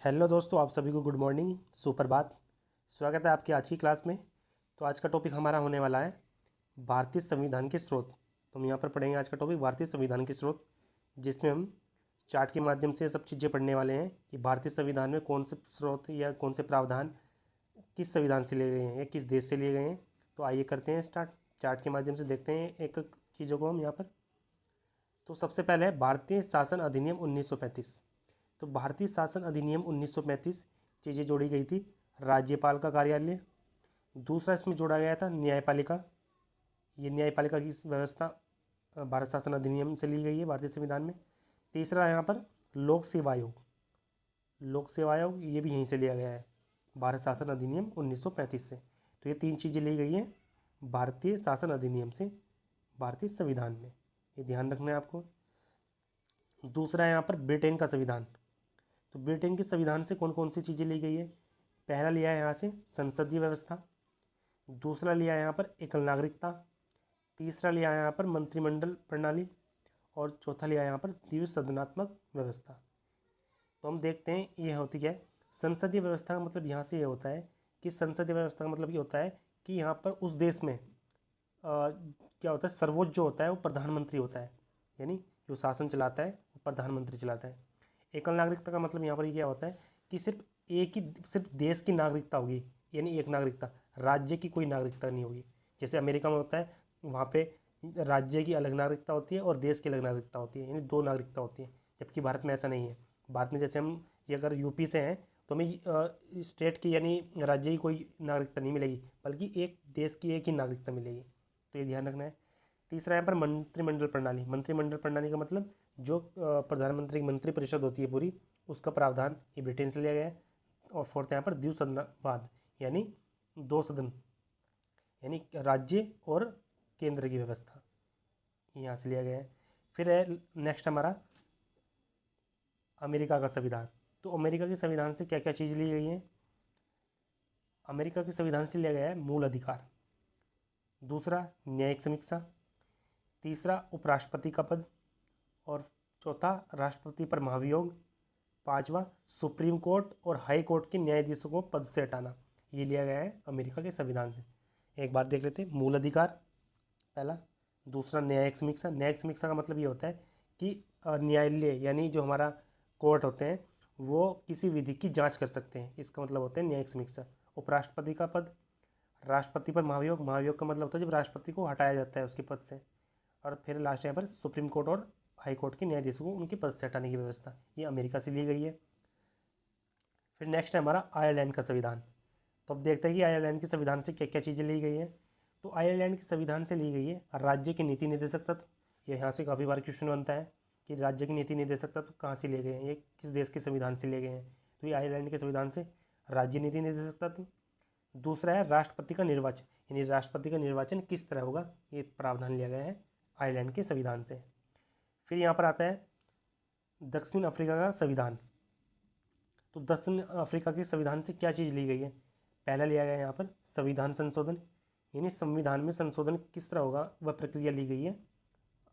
Hello दोस्तों, आप सभी को गुड मॉर्निंग, सुप्रभात। स्वागत है आपकी आज की क्लास में। तो आज का टॉपिक हमारा होने वाला है भारतीय संविधान के स्रोत। तो हम यहाँ पर पढ़ेंगे आज का टॉपिक भारतीय संविधान के स्रोत, जिसमें हम चार्ट के माध्यम से सब चीज़ें पढ़ने वाले हैं कि भारतीय संविधान में कौन से स्रोत या कौन से प्रावधान किस संविधान से लिए गए हैं या किस देश से लिए गए हैं। तो आइए करते हैं स्टार्ट। चार्ट के माध्यम से देखते हैं एक एक चीज़ों को हम यहाँ पर। तो सबसे पहले है भारतीय शासन अधिनियम 1935। तो भारतीय शासन अधिनियम 1935 चीज़ें जोड़ी गई थी। राज्यपाल का कार्यालय। दूसरा इसमें जोड़ा गया था न्यायपालिका। ये न्यायपालिका की व्यवस्था भारत शासन अधिनियम से ली गई है भारतीय संविधान में। तीसरा यहाँ पर लोक सेवा आयोग। लोक सेवा आयोग ये भी यहीं से लिया गया है भारत शासन अधिनियम 1935 से। तो ये तीन चीज़ें ली गई हैं भारतीय शासन अधिनियम से भारतीय संविधान में, ये ध्यान रखना है आपको। दूसरा है यहाँ पर ब्रिटेन का संविधान। तो ब्रिटेन के संविधान से कौन कौन सी चीज़ें ली गई है। पहला लिया है यहाँ से संसदीय व्यवस्था। दूसरा लिया है यहाँ पर एकल नागरिकता। तीसरा लिया है यहाँ पर मंत्रिमंडल प्रणाली। और चौथा लिया है यहाँ पर द्विसदनात्मक व्यवस्था। तो हम देखते हैं ये होती क्या है। संसदीय व्यवस्था का मतलब यहाँ से ये होता है कि संसदीय व्यवस्था का मतलब ये होता है कि यहाँ पर उस देश में क्या होता है, सर्वोच्च जो होता है वो प्रधानमंत्री होता है, यानी जो शासन चलाता है वो प्रधानमंत्री चलाता है। एकल नागरिकता का मतलब यहाँ पर ये क्या होता है कि सिर्फ देश की नागरिकता होगी, यानी एक नागरिकता, राज्य की कोई नागरिकता नहीं होगी। जैसे अमेरिका में होता है, वहाँ पे राज्य की अलग नागरिकता होती है और देश की अलग नागरिकता होती है, यानी दो नागरिकता होती है। जबकि भारत में ऐसा नहीं है। भारत में जैसे हम ये अगर यूपी से हैं तो हमें स्टेट की यानी राज्य की कोई नागरिकता नहीं मिलेगी, बल्कि एक देश की एक ही नागरिकता मिलेगी। तो ये ध्यान रखना है। तीसरा यहाँ पर मंत्रिमंडल प्रणाली। मंत्रिमंडल प्रणाली का मतलब जो प्रधानमंत्री की मंत्रिपरिषद होती है पूरी, उसका प्रावधान ये ब्रिटेन से लिया गया है। और फोर्थ यहाँ पर द्विसदनवाद, यानी दो सदन, यानी राज्य और केंद्र की व्यवस्था, यहाँ से लिया गया है। फिर है नेक्स्ट हमारा अमेरिका का संविधान। तो अमेरिका के संविधान से क्या क्या चीज़ ली गई है। अमेरिका के संविधान से लिया गया है मूल अधिकार। दूसरा न्यायिक समीक्षा। तीसरा उपराष्ट्रपति का पद। और चौथा राष्ट्रपति पर महाभियोग। पांचवा सुप्रीम कोर्ट और हाई कोर्ट के न्यायाधीशों को पद से हटाना। ये लिया गया है अमेरिका के संविधान से। एक बार देख लेते हैं। मूल अधिकार पहला। दूसरा न्यायिक समीक्षा। न्यायिक समीक्षा का मतलब ये होता है कि न्यायालय यानी जो हमारा कोर्ट होते हैं वो किसी विधि की जांच कर सकते हैं, इसका मतलब होता है न्यायिक समीक्षा। उपराष्ट्रपति का पद। राष्ट्रपति पर महाभियोग। महाभियोग का मतलब होता है जब राष्ट्रपति को हटाया जाता है उसके पद से। और फिर लास्ट यहाँ पर सुप्रीम कोर्ट और हाई कोर्ट के न्यायाधीशों को उनके पद से हटाने की व्यवस्था, ये अमेरिका से ली गई है। फिर नेक्स्ट है हमारा आयरलैंड का संविधान। तो अब देखते हैं कि आयरलैंड के संविधान से क्या क्या चीज़ें ली गई हैं। तो आयरलैंड के संविधान से ली गई है राज्य के नीति निर्देशक तत्व। ये यहाँ से काफ़ी बार क्वेश्चन बनता है कि राज्य की नीति निर्देशक तत्व कहाँ से लिए गए हैं, ये किस देश के संविधान से लिए गए हैं। तो ये आयरलैंड के संविधान से राज्य नीति निर्देशक तत्व। दूसरा है राष्ट्रपति का निर्वाचन, यानी राष्ट्रपति का निर्वाचन किस तरह होगा, ये प्रावधान लिया गया है आयरलैंड के संविधान से। फिर यहाँ पर आता है दक्षिण अफ्रीका का संविधान। तो दक्षिण अफ्रीका के संविधान से क्या चीज़ ली गई है। पहला लिया गया है यहाँ पर संविधान संशोधन, यानी संविधान में संशोधन किस तरह होगा वह प्रक्रिया ली गई है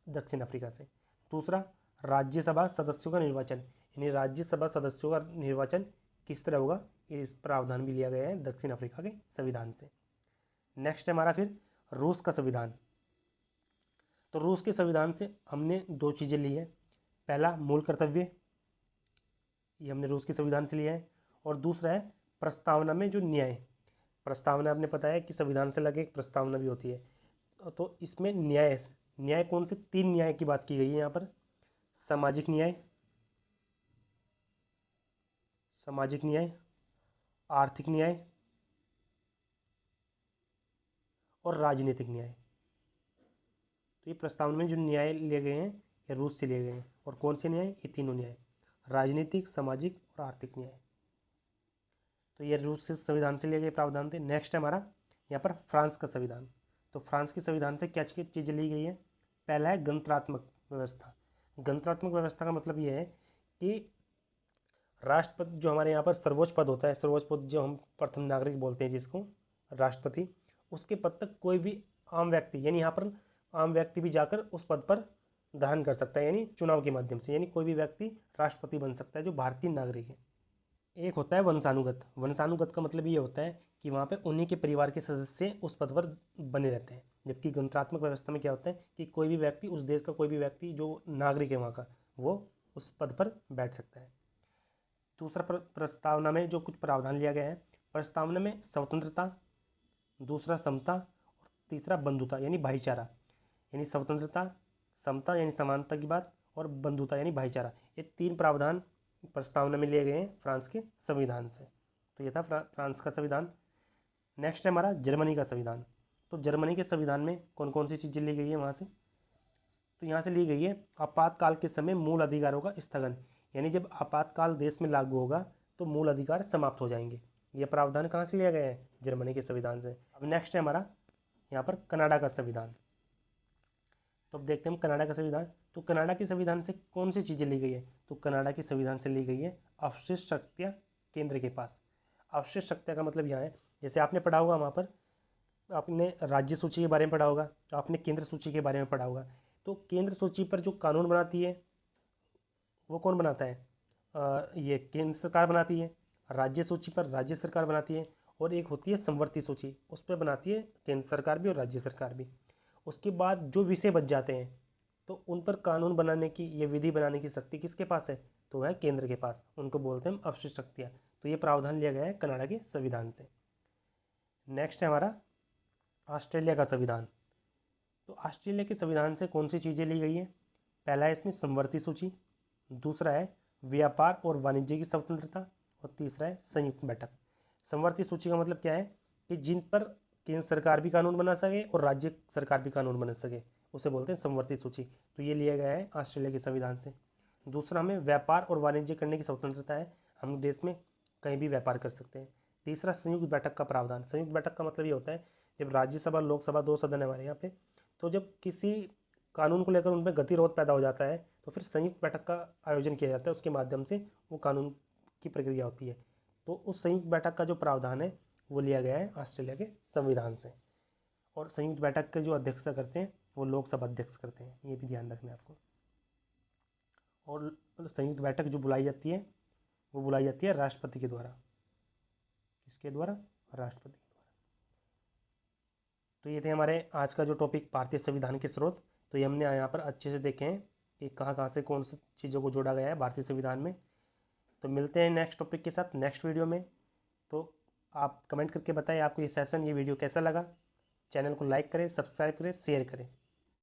दक्षिण अफ्रीका से। दूसरा राज्यसभा सदस्यों का निर्वाचन, यानी राज्यसभा सदस्यों का निर्वाचन किस तरह होगा, इस प्रावधान भी लिया गया है दक्षिण अफ्रीका के संविधान से। नेक्स्ट है हमारा फिर रूस का संविधान। तो रूस के संविधान से हमने दो चीज़ें ली है। पहला मूल कर्तव्य, ये हमने रूस के संविधान से लिया है। और दूसरा है प्रस्तावना में जो न्याय। प्रस्तावना आपने पता है कि संविधान से लगे एक प्रस्तावना भी होती है। तो इसमें न्याय, न्याय कौन से तीन न्याय की बात की गई है यहाँ पर। सामाजिक न्याय, सामाजिक न्याय, आर्थिक न्याय और राजनीतिक न्याय। तो ये प्रस्तावना में जो न्याय लिए गए हैं ये रूस से लिए गए हैं। और कौन से न्याय, ये तीनों न्याय, राजनीतिक, सामाजिक और आर्थिक न्याय। तो ये रूस से संविधान से लिए गए प्रावधान थे। नेक्स्ट है हमारा यहाँ पर फ्रांस का संविधान। तो फ्रांस के संविधान से क्या चीज़ें ली गई है। पहला है गणतंत्रात्मक व्यवस्था। गणतंत्रात्मक व्यवस्था का मतलब ये है कि राष्ट्रपति जो हमारे यहाँ पर सर्वोच्च पद होता है, सर्वोच्च पद जो हम प्रथम नागरिक बोलते हैं जिसको, राष्ट्रपति, उसके पद तक कोई भी आम व्यक्ति, यानी यहाँ पर आम व्यक्ति भी जाकर उस पद पर धारण कर सकता है, यानी चुनाव के माध्यम से, यानी कोई भी व्यक्ति राष्ट्रपति बन सकता है जो भारतीय नागरिक है। एक होता है वंशानुगत। वंशानुगत का मतलब ये होता है कि वहाँ पे उन्हीं के परिवार के सदस्य उस पद पर बने रहते हैं। जबकि गणतंत्रात्मक व्यवस्था में क्या होता है कि कोई भी व्यक्ति, उस देश का कोई भी व्यक्ति जो नागरिक है वहाँ का, वो उस पद पर बैठ सकता है। दूसरा प्रस्तावना में जो कुछ प्रावधान लिया गया है, प्रस्तावना में स्वतंत्रता, दूसरा समता, और तीसरा बंधुता यानी भाईचारा। यानी स्वतंत्रता, समता यानी समानता की बात, और बंधुता यानी भाईचारा, ये 3 प्रावधान प्रस्तावना में लिए गए हैं फ्रांस के संविधान से। तो ये था फ्रांस का संविधान। नेक्स्ट है हमारा जर्मनी का संविधान। तो जर्मनी के संविधान में कौन कौन सी चीज़ें ली गई है वहाँ से, तो यहाँ से ली गई है आपातकाल के समय मूल अधिकारों का स्थगन। यानी जब आपातकाल देश में लागू होगा तो मूल अधिकार समाप्त हो जाएंगे। यह प्रावधान कहाँ से लिया गया है, जर्मनी के संविधान से। अब नेक्स्ट है हमारा यहाँ पर कनाडा का संविधान। तो अब देखते हैं हम कनाडा का संविधान। तो कनाडा के संविधान से कौन सी चीज़ें ली गई है, तो कनाडा के संविधान से ली गई है अवशिष्ट शक्तियाँ केंद्र के पास। अवशिष्ट शक्तियाँ का मतलब यहाँ है, जैसे आपने पढ़ा होगा वहाँ पर, आपने राज्य सूची के बारे में पढ़ा होगा, आपने केंद्र सूची के बारे में पढ़ा होगा। तो केंद्र सूची पर जो कानून बनाती है वो कौन बनाता है, ये केंद्र सरकार बनाती है। राज्य सूची पर राज्य सरकार बनाती है। और एक होती है समवर्ती सूची, उस पर बनाती है केंद्र सरकार भी और राज्य सरकार भी। उसके बाद जो विषय बच जाते हैं तो उन पर कानून बनाने की, ये विधि बनाने की शक्ति किसके पास है, तो वह केंद्र के पास। उनको बोलते हैं अवशिष्ट शक्तियाँ। तो ये प्रावधान लिया गया है कनाडा के संविधान से। नेक्स्ट है हमारा ऑस्ट्रेलिया का संविधान। तो ऑस्ट्रेलिया के संविधान से कौन सी चीज़ें ली गई है, पहला है इसमें समवर्ती सूची, दूसरा है व्यापार और वाणिज्य की स्वतंत्रता, और तीसरा है संयुक्त बैठक। समवर्ती सूची का मतलब क्या है कि जिन पर केंद्र सरकार भी कानून बना सके और राज्य सरकार भी कानून बना सके, उसे बोलते हैं समवर्ती सूची। तो ये लिया गया है ऑस्ट्रेलिया के संविधान से। दूसरा, हमें व्यापार और वाणिज्य करने की स्वतंत्रता है, हम देश में कहीं भी व्यापार कर सकते हैं। तीसरा, संयुक्त बैठक का प्रावधान। संयुक्त बैठक का मतलब ये होता है जब राज्यसभा लोकसभा 2 सदन है हमारे यहाँ पे, तो जब किसी कानून को लेकर उनमें गतिरोध पैदा हो जाता है तो फिर संयुक्त बैठक का आयोजन किया जाता है, उसके माध्यम से वो कानून की प्रक्रिया होती है। तो उस संयुक्त बैठक का जो प्रावधान है वो लिया गया है ऑस्ट्रेलिया के संविधान से। और संयुक्त बैठक के जो अध्यक्षता करते हैं वो लोकसभा अध्यक्ष करते हैं, ये भी ध्यान रखना है आपको। और संयुक्त बैठक जो बुलाई जाती है वो बुलाई जाती है राष्ट्रपति के द्वारा। किसके द्वारा, राष्ट्रपति के द्वारा। तो ये थे हमारे आज का जो टॉपिक, भारतीय संविधान के स्रोत। तो ये हमने यहाँ पर अच्छे से देखे हैं कि कहाँ कहाँ से कौन सी चीज़ों को जोड़ा गया है भारतीय संविधान में। तो मिलते हैं नेक्स्ट टॉपिक के साथ नेक्स्ट वीडियो में। तो आप कमेंट करके बताएं आपको ये सेशन, ये वीडियो कैसा लगा। चैनल को लाइक करें, सब्सक्राइब करें, शेयर करें।